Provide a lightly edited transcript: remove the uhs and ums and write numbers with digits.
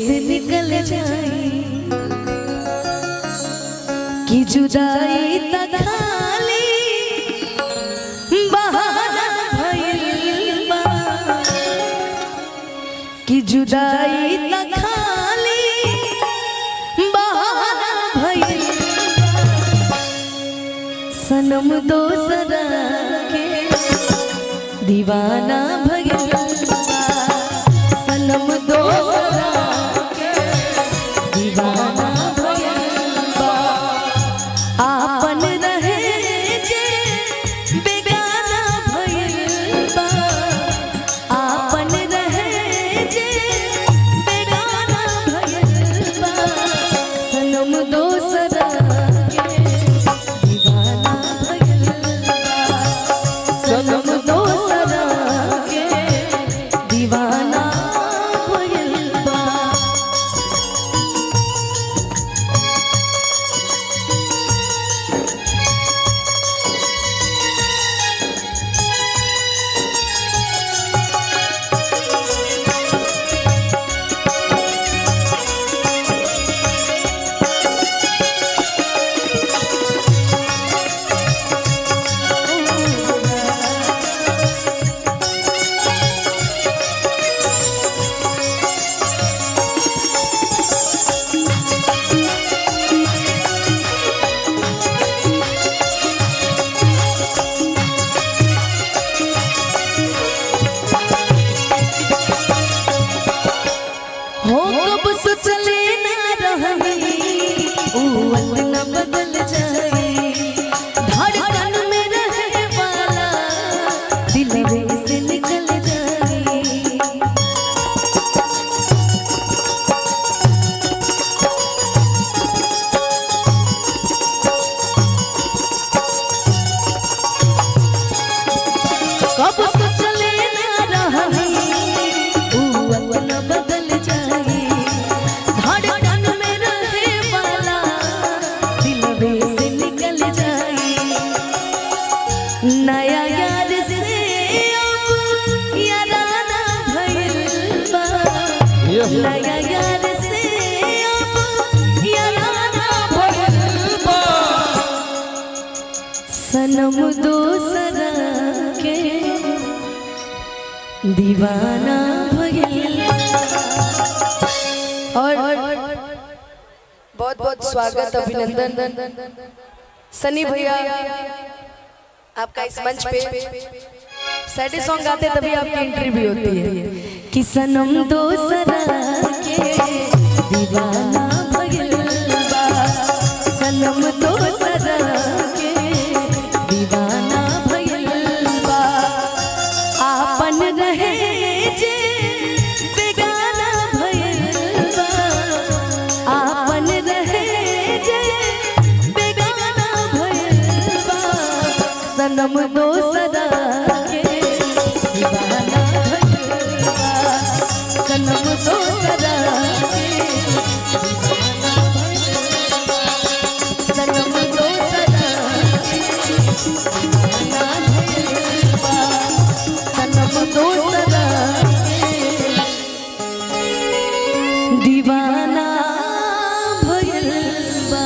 से निकल जाए कि जुदाई तक खाली बहाना भइल बा कि जुदाई तक खाली बहाना भइल सनम दोसरा के दीवाना भइल सनम दोसरा के दीवाना आपन रहे जे बेगाना भइल बा आपन रहे जे बेगाना भइल बा सनम दोसरा के दीवाना भइल बा सनम दोसरा के दीवाना भइल बा। नया यार से याराना भइल बा नया यार से याराना भइल बा सनम दोसरा के दीवाना भइल। और बहुत बहुत स्वागत अभिनंदन सनी भैया आपका इस मंच पे सैड सॉन्ग गाते तभी आपकी एंट्री भी होती है कि सनम दोसरा के दीवाना भइल बा सनम दोसरा के दीवाना भइल बा आपन रहे जे बेगाना भइल बा आपन रहे जे बेगाना भइल बा सनम दोसरा के दीवाना भइल बा सनम दोसरा के दीवाना भइल बा सनम दोसरा के दीवाना भइल बा सनम दोसरा के दीवाना भइल बा।